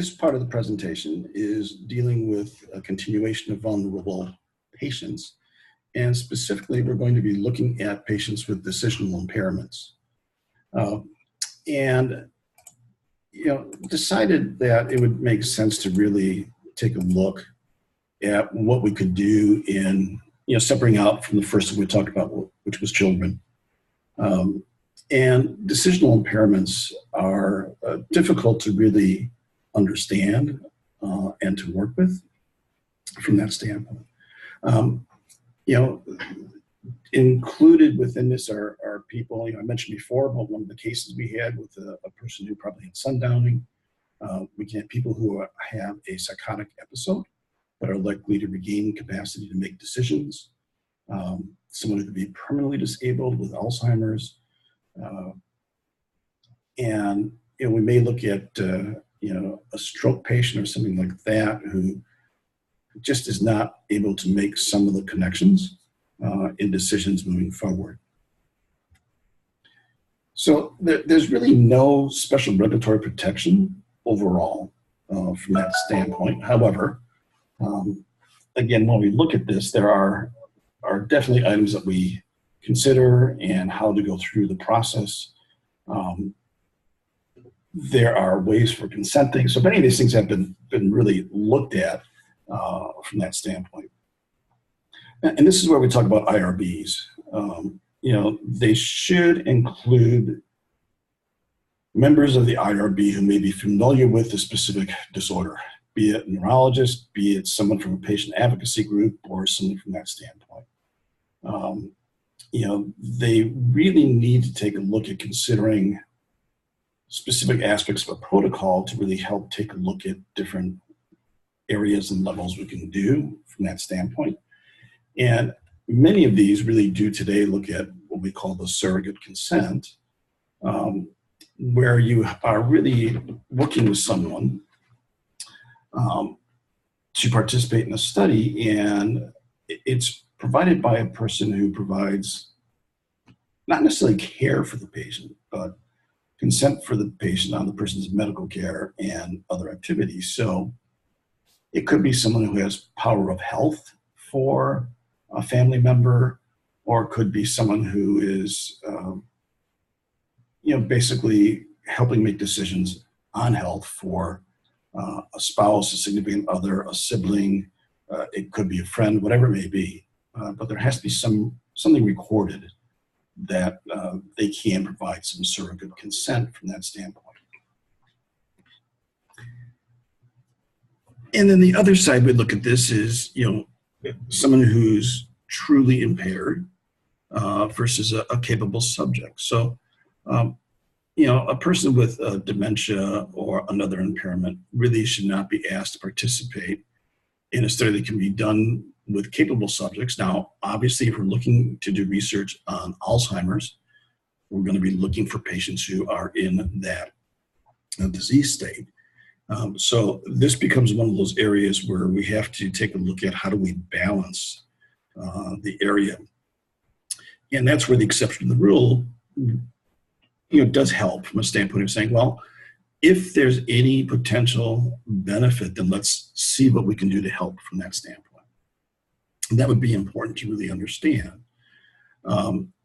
this part of the presentation is dealing with a continuation of vulnerable patients. And specifically, we're going to be looking at patients with decisional impairments. And decided that it would make sense to really take a look at what we could do in, separating out from the first thing we talked about, which was children. And decisional impairments are difficult to really understand and to work with from that standpoint. Included within this are people, I mentioned before about one of the cases we had with a person who probably had sundowning. We can have people who have a psychotic episode but are likely to regain capacity to make decisions. Someone who could be permanently disabled with Alzheimer's. And we may look at a stroke patient or something like that who just is not able to make some of the connections in decisions moving forward. So there's really no special regulatory protection overall from that standpoint. However, again, when we look at this, there are definitely items that we consider and how to go through the process. There are ways for consenting. So many of these things have been really looked at from that standpoint. And this is where we talk about IRBs. They should include members of the IRB who may be familiar with the specific disorder, be it a neurologist, be it someone from a patient advocacy group, or someone from that standpoint. They really need to take a look at considering specific aspects of a protocol to really help take a look at different areas and levels we can do from that standpoint. And many of these really do today look at what we call the surrogate consent, where you are really working with someone to participate in a study, and it's provided by a person who provides not necessarily care for the patient, but consent for the patient on the person's medical care and other activities. So it could be someone who has power of health for a family member, or it could be someone who is, basically helping make decisions on health for a spouse, a significant other, a sibling. It could be a friend, whatever it may be. But there has to be something recorded that they can provide some surrogate consent from that standpoint. And then the other side we look at this is, someone who's truly impaired versus a capable subject. So, a person with dementia or another impairment really should not be asked to participate in a study that can be done with capable subjects. Now, obviously, if we're looking to do research on Alzheimer's, we're going to be looking for patients who are in that disease state. So this becomes one of those areas where we have to take a look at how do we balance the area. And that's where the exception to the rule, does help from a standpoint of saying, well, if there's any potential benefit, then let's see what we can do to help from that standpoint. And that would be important to really understand.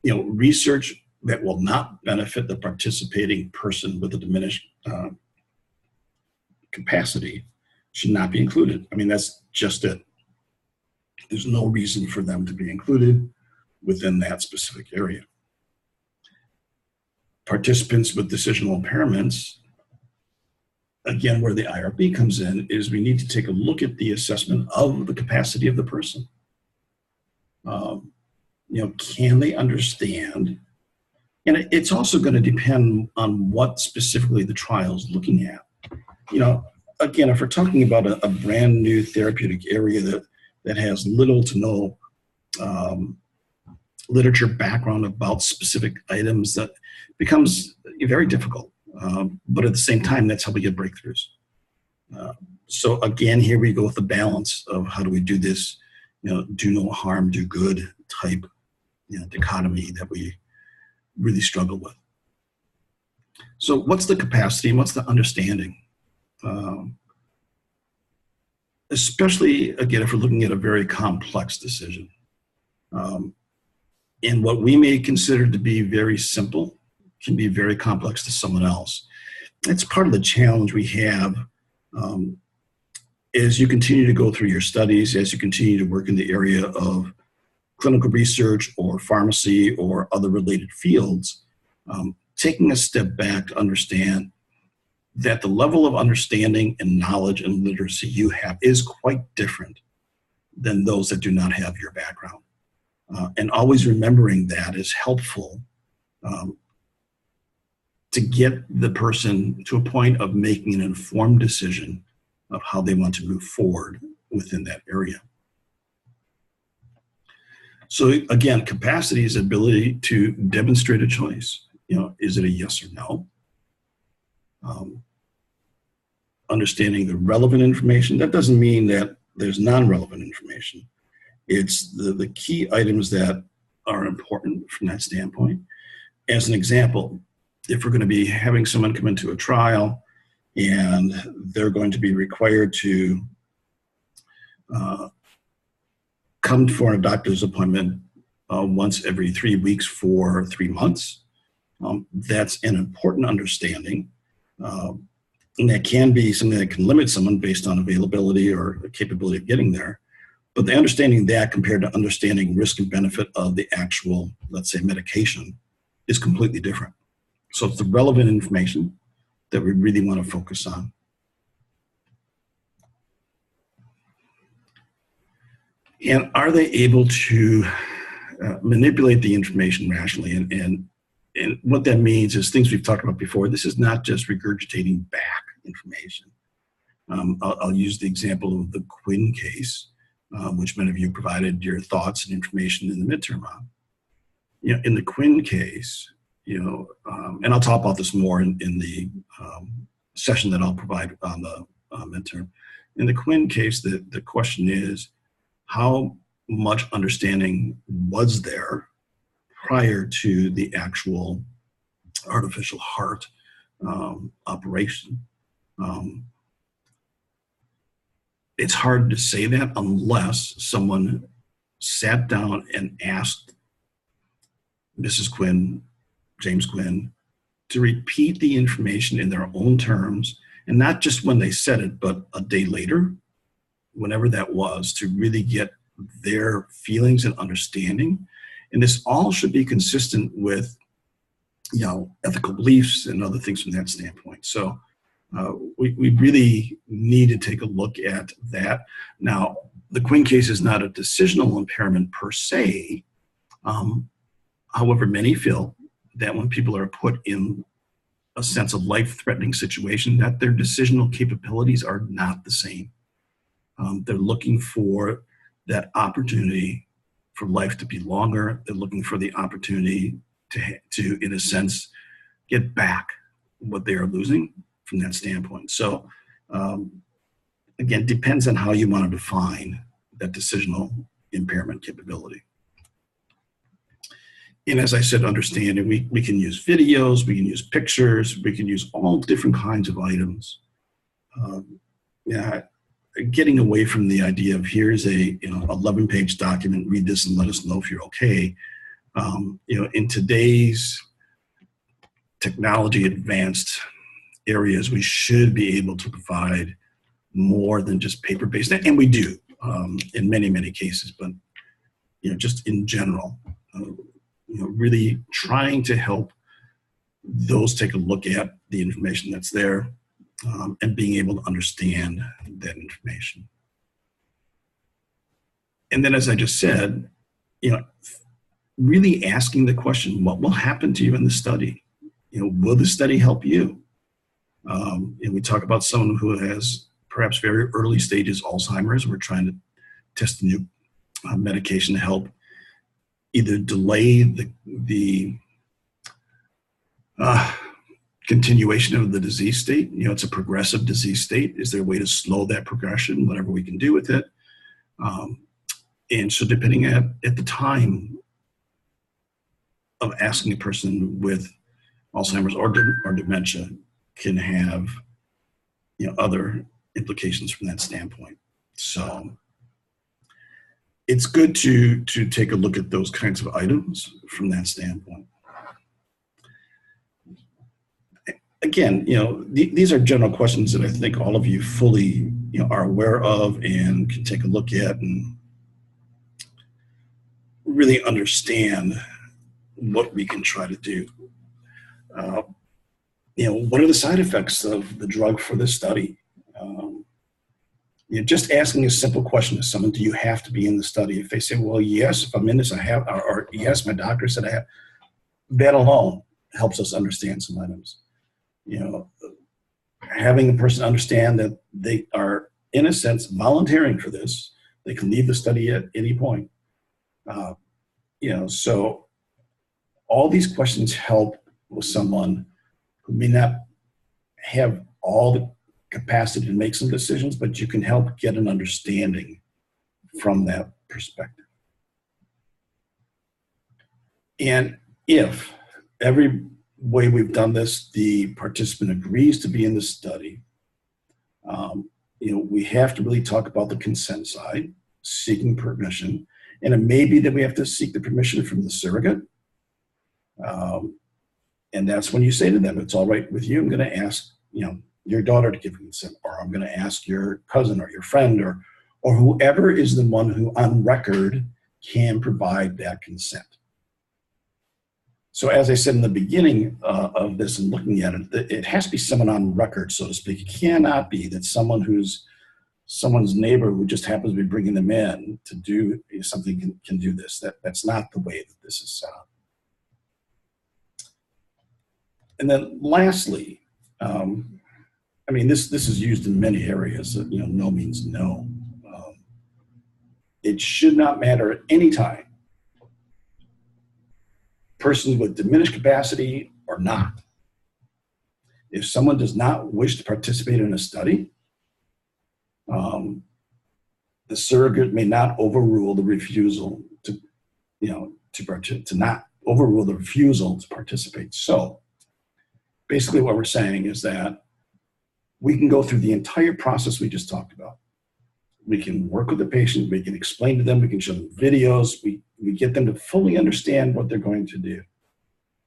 Research that will not benefit the participating person with a diminished capacity should not be included. I mean, that's just it. There's no reason for them to be included within that specific area. Participants with decisional impairments, again, where the IRB comes in, is we need to take a look at the assessment of the capacity of the person. Can they understand? And it's also going to depend on what specifically the trial is looking at. Again, if we're talking about a brand new therapeutic area that has little to no literature background about specific items, that becomes very difficult. But at the same time, that's how we get breakthroughs. So again, here we go with the balance of how do we do this, do no harm, do good type dichotomy that we really struggle with. So what's the capacity and what's the understanding? especially, again, if we're looking at a very complex decision. And what we may consider to be very simple can be very complex to someone else. That's part of the challenge we have as you continue to go through your studies, as you continue to work in the area of clinical research or pharmacy or other related fields, taking a step back to understand that the level of understanding and knowledge and literacy you have is quite different than those that do not have your background. And always remembering that is helpful to get the person to a point of making an informed decision of how they want to move forward within that area. So again, capacity is the ability to demonstrate a choice. Is it a yes or no? Understanding the relevant information. That doesn't mean that there's non-relevant information. It's the key items that are important from that standpoint. As an example, if we're going to be having someone come into a trial and they're going to be required to come for a doctor's appointment once every 3 weeks for 3 months, that's an important understanding. And that can be something that can limit someone based on availability or capability of getting there. But the understanding that compared to understanding risk and benefit of the actual, let's say, medication is completely different. So it's the relevant information that we really want to focus on. And are they able to manipulate the information rationally? And what that means is things we've talked about before. This is not just regurgitating back information. I'll use the example of the Quinn case, which many of you provided your thoughts and information in the midterm on. In the Quinn case, and I'll talk about this more in the session that I'll provide on the midterm. In the Quinn case, the question is, how much understanding was there prior to the actual artificial heart operation? It's hard to say that unless someone sat down and asked Mrs. Quinn, James Quinn, to repeat the information in their own terms, and not just when they said it, but a day later, whenever that was, to really get their feelings and understanding. And this all should be consistent with, ethical beliefs and other things from that standpoint. So we really need to take a look at that. Now, the Quinn case is not a decisional impairment per se. However, many feel that when people are put in a sense of life-threatening situation, that their decisional capabilities are not the same. They're looking for that opportunity for life to be longer. They're looking for the opportunity to in a sense, get back what they are losing from that standpoint. So, again, depends on how you want to define that decisional impairment capability. And as I said, understanding, we can use videos, we can use pictures, we can use all different kinds of items. Getting away from the idea of here's a 11-page document, read this and let us know if you're okay. In today's technology advanced areas, we should be able to provide more than just paper-based, and we do in many, many cases, but just in general, really trying to help those take a look at the information that's there and being able to understand that information. And then, as I just said, really asking the question, what will happen to you in the study? Will the study help you? And we talk about someone who has perhaps very early stages Alzheimer's. We're trying to test a new medication to help either delay the continuation of the disease state. It's a progressive disease state. Is there a way to slow that progression? Whatever we can do with it. And so depending at the time of asking a person with Alzheimer's or dementia can have other implications from that standpoint. So it's good to take a look at those kinds of items from that standpoint. Again, these are general questions that I think all of you fully are aware of and can take a look at and really understand what we can try to do. What are the side effects of the drug for this study? Just asking a simple question to someone, do you have to be in the study? If they say, well, yes, if I'm in this, I have, or yes, my doctor said I have, that alone helps us understand some items. Having a person understand that they are, in a sense, volunteering for this. They can leave the study at any point. So all these questions help with someone who may not have all the capacity to make some decisions, but you can help get an understanding from that perspective. And if every way we've done this, the participant agrees to be in the study, we have to really talk about the consent side, seeking permission. And it may be that we have to seek the permission from the surrogate. And that's when you say to them, it's all right with you. I'm going to ask, your daughter to give consent, or I'm going to ask your cousin or your friend or whoever is the one who on record can provide that consent. So as I said in the beginning of this and looking at it, it has to be someone on record, so to speak. It cannot be that someone's neighbor who just happens to be bringing them in to do something can do this. That's not the way that this is set up. And then lastly, this is used in many areas. No means no. It should not matter at any time, persons with diminished capacity or not. If someone does not wish to participate in a study, the surrogate may not overrule the refusal to not overrule the refusal to participate. So basically what we're saying is that we can go through the entire process we just talked about. We can work with the patient, we can explain to them, we can show them videos, we get them to fully understand what they're going to do.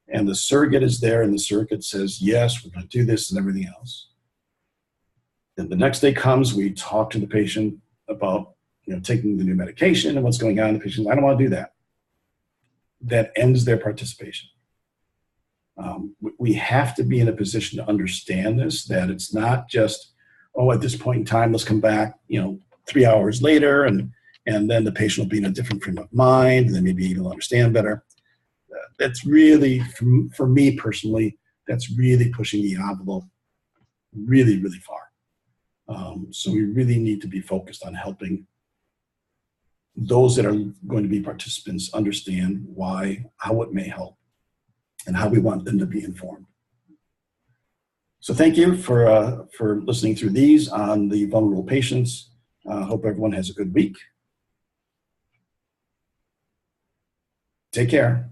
And the surrogate is there, and the surrogate says, yes, we're going to do this and everything else. Then the next day comes, we talk to the patient about taking the new medication and what's going on. The patient, I don't want to do that. That ends their participation. We have to be in a position to understand this, that it's not just, at this point in time, let's come back, 3 hours later, and then the patient will be in a different frame of mind, and then maybe he'll understand better. That's really, for me personally, that's really pushing the envelope really, really far. So we really need to be focused on helping those that are going to be participants understand how it may help, and how we want them to be informed. So thank you for listening through these on the vulnerable patients. Hope everyone has a good week. Take care.